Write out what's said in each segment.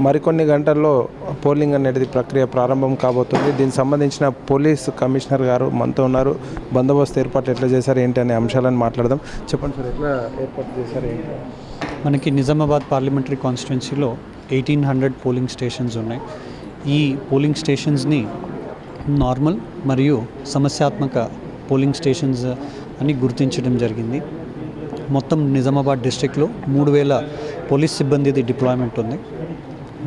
మరికొన్ని గంటల్లో పోలింగ్ అనేది ప్రక్రియ ప్రారంభం కాబోతుంది. దీనికి సంబంధించిన పోలీస్ కమిషనర్ గారు మనతో ఉన్నారు. బందోబస్తు ఏర్పాట్లు ఎట్లా చేశారు ఏంటి అనే అంశాలను మాట్లాడదాం. చెప్పండి సార్, ఎట్లా ఏర్పాటు చేశారు ఏంటి? మనకి నిజామాబాద్ పార్లమెంటరీ కాన్స్టిట్యున్సీలో 1800 పోలింగ్ స్టేషన్స్ ఉన్నాయి. ఈ పోలింగ్ స్టేషన్స్ని నార్మల్ మరియు సమస్యాత్మక పోలింగ్ స్టేషన్స్ అని గుర్తించడం జరిగింది. మొత్తం నిజామాబాద్ డిస్ట్రిక్ట్లో 3000 పోలీస్ సిబ్బందిది డిప్లాయ్మెంట్ ఉంది.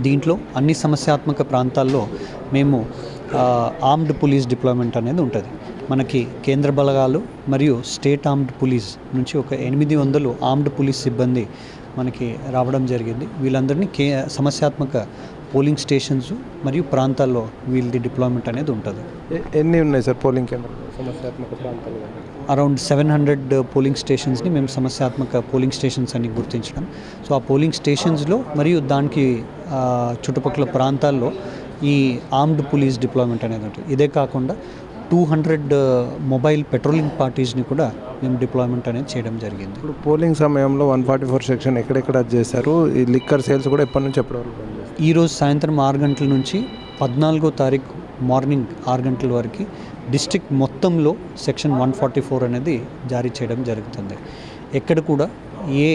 దీంట్లో అన్ని సమస్యాత్మక ప్రాంతాల్లో మేము ఆర్మ్డ్ పోలీస్ డిప్లాయ్మెంట్ అనేది ఉంటుంది. మనకి కేంద్ర బలగాలు మరియు స్టేట్ ఆర్మ్డ్ పోలీస్ నుంచి ఒక 800 ఆర్మ్డ్ పోలీస్ సిబ్బంది మనకి రావడం జరిగింది. వీళ్ళందరినీ సమస్యాత్మక పోలింగ్ స్టేషన్స్ మరియు ప్రాంతాల్లో వీళ్ళది డిప్లాయ్మెంట్ అనేది ఉంటుంది. ఎన్ని ఉన్నాయి సార్ పోలింగ్ కేంద్రాలు సమస్యాత్మక ప్రాంతాలు? అరౌండ్ 700 పోలింగ్ స్టేషన్స్ని మేము సమస్యాత్మక పోలింగ్ స్టేషన్స్ అని గుర్తించడం. సో ఆ పోలింగ్ స్టేషన్స్లో మరియు దానికి చుట్టుపక్కల ప్రాంతాల్లో ఈ ఆర్మ్డ్ పోలీస్ డిప్లాయ్మెంట్ అనేది ఉంటుంది. ఇదే కాకుండా 200 మొబైల్ పెట్రోలింగ్ పార్టీస్ని కూడా మేము డిప్లాయ్మెంట్ అనేది చేయడం జరిగింది. ఇప్పుడు పోలింగ్ సమయంలో 144 సెక్షన్ ఎక్కడెక్కడ చేశారు? ఈ లిక్కర్ సేల్స్ కూడా ఎప్పటి నుంచి ఎప్పటి వరకు? ఈరోజు సాయంత్రం 6 గంటల నుంచి 14వ తారీఖు మార్నింగ్ 6 గంటల వరకు డిస్ట్రిక్ట్ మొత్తంలో సెక్షన్ 144 అనేది జారీ చేయడం జరుగుతుంది. ఎక్కడ కూడా ఏ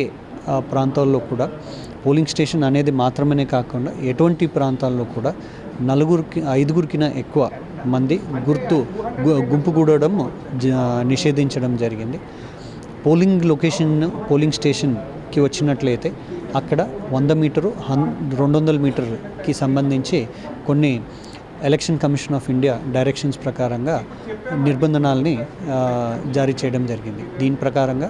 ప్రాంతాల్లో కూడా పోలింగ్ స్టేషన్ అనేది మాత్రమే కాకుండా ఎటువంటి ప్రాంతాల్లో కూడా 5గురికి ఎక్కువ మంది గుంపు కూడడం నిషేధించడం జరిగింది. పోలింగ్ స్టేషన్కి వచ్చినట్లయితే అక్కడ 100 మీటరు 200 మీటర్కి సంబంధించి కొన్ని election commission of India directions ప్రకారంగా నిర్బంధనాల్ని జారీ చేయడం జరిగింది. దీని ప్రకారంగా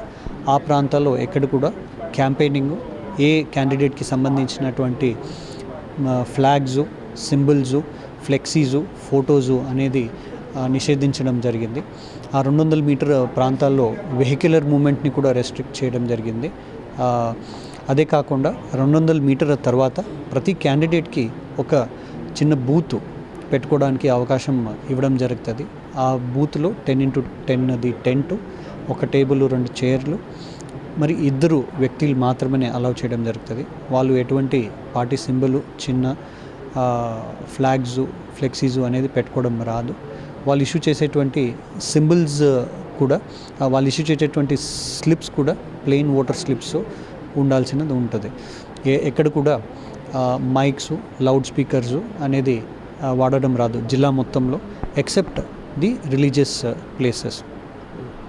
ఆ ప్రాంతాల్లో ఎక్కడ కూడా క్యాంపెయినింగ్, ఏ క్యాండిడేట్కి సంబంధించినటువంటి ఫ్లాగ్స్, సింబల్స్, ఫ్లెక్సీసు, ఫొటోసు అనేది నిషేధించడం జరిగింది. ఆ 200 మీటర్ ప్రాంతాల్లో వెహిక్యులర్ మూమెంట్ని కూడా రెస్ట్రిక్ట్ చేయడం జరిగింది. అదే కాకుండా 200 మీటర్ల తర్వాత ప్రతి క్యాండిడేట్కి ఒక చిన్న బూత్ పెట్టుకోవడానికి అవకాశం ఇవ్వడం జరుగుతుంది. ఆ బూత్లో 10x10 టెంట్, ఒక టేబుల్, 2 చైర్లు, మరి 2 వ్యక్తులు మాత్రమే అలౌ చేయడం జరుగుతుంది. వాళ్ళు ఎటువంటి పార్టీ సింబల్, చిన్న ఫ్లాగ్స్, ఫ్లెక్సీసు అనేది పెట్టుకోవడం రాదు. వాళ్ళు ఇష్యూ చేసేటువంటి సింబల్స్ కూడా, వాళ్ళు ఇష్యూ చేసేటువంటి స్లిప్స్ కూడా ప్లెయిన్ ఓటర్ స్లిప్స్ ఉండాల్సినది ఉంటుంది. ఎక్కడ కూడా మైక్స్, లౌడ్ స్పీకర్స్ అనేది వాడడం రాదు జిల్లా మొత్తంలో, ఎక్సెప్ట్ ది రిలీజియస్ ప్లేసెస్.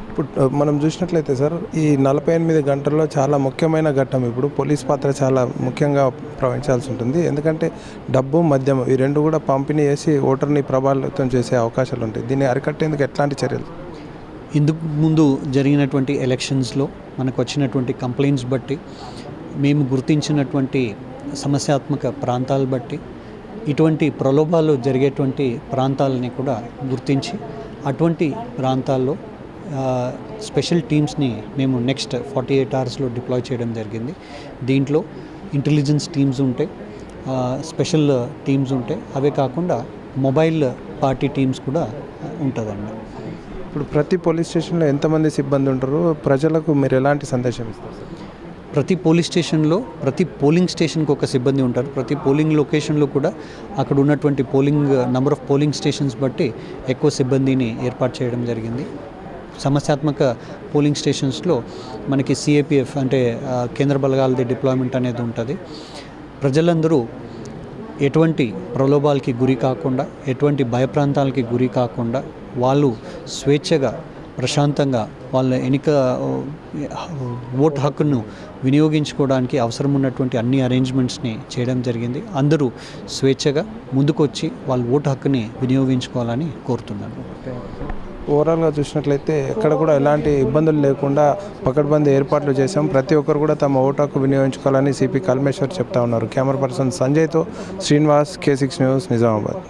ఇప్పుడు మనం చూసినట్లయితే సార్, ఈ 48 గంటల్లో చాలా ముఖ్యమైన ఘట్టం. ఇప్పుడు పోలీస్ పాత్ర చాలా ముఖ్యంగా ప్రవహించాల్సి ఉంటుంది. ఎందుకంటే డబ్బు, మద్యం ఈ రెండు కూడా పంపిణీ చేసి ఓటర్ని ప్రభావితం చేసే అవకాశాలు ఉంటాయి. దీన్ని అరికట్టేందుకు ఎట్లాంటి చర్యలు? ఇందుకు ముందు జరిగినటువంటి ఎలక్షన్స్లో మనకు వచ్చినటువంటి కంప్లైంట్స్ బట్టి, మేము గుర్తించినటువంటి సమస్యాత్మక ప్రాంతాలు బట్టి, ఇటువంటి ప్రలోభాలు జరిగేటువంటి ప్రాంతాలని కూడా గుర్తించి అటువంటి ప్రాంతాల్లో స్పెషల్ టీమ్స్ని మేము నెక్స్ట్ 48 అవర్స్లో డిప్లాయ్ చేయడం జరిగింది. దీంట్లో ఇంటెలిజెన్స్ టీమ్స్ ఉంటాయి, స్పెషల్ టీమ్స్ ఉంటాయి. అవే కాకుండా మొబైల్ పార్టీ టీమ్స్ కూడా ఉంటుందండి. ఇప్పుడు ప్రతి పోలీస్ స్టేషన్లో ఎంతమంది సిబ్బంది ఉంటారు? ప్రజలకు మీరు ఎలాంటి సందేశం ఇస్తారు? ప్రతి పోలీస్ స్టేషన్లో ప్రతి పోలింగ్ స్టేషన్కి ఒక సిబ్బంది ఉంటారు. ప్రతి పోలింగ్ లొకేషన్లో కూడా అక్కడ ఉన్నటువంటి నంబర్ ఆఫ్ పోలింగ్ స్టేషన్స్ బట్టి ఎక్కువ సిబ్బందిని ఏర్పాటు చేయడం జరిగింది. సమస్యాత్మక పోలింగ్ స్టేషన్స్లో మనకి సిఏపిఎఫ్ అంటే కేంద్ర బలగాలది డిప్లాయ్మెంట్ అనేది ఉంటుంది. ప్రజలందరూ ఎటువంటి ప్రలోభాలకి గురి కాకుండా, ఎటువంటి భయప్రాంతాలకి గురి కాకుండా వాళ్ళు స్వేచ్ఛగా, ప్రశాంతంగా వాళ్ళ ఓటు హక్కును వినియోగించుకోవడానికి అవసరం ఉన్నటువంటి అన్ని అరేంజ్మెంట్స్ని చేయడం జరిగింది. అందరూ స్వేచ్ఛగా ముందుకొచ్చి వాళ్ళ ఓటు హక్కుని వినియోగించుకోవాలని కోరుతున్నాను. ఓవరాల్గా చూసినట్లయితే ఎక్కడ కూడా ఎలాంటి ఇబ్బందులు లేకుండా పకడ్బందీ ఏర్పాట్లు చేశాం. ప్రతి ఒక్కరు కూడా తమ ఓటు హక్కు వినియోగించుకోవాలని సిపి కల్మేశ్వర్ చెప్తా ఉన్నారు. కెమెరా పర్సన్ సంజయ్తో శ్రీనివాస్, K6 న్యూస్, నిజామాబాద్.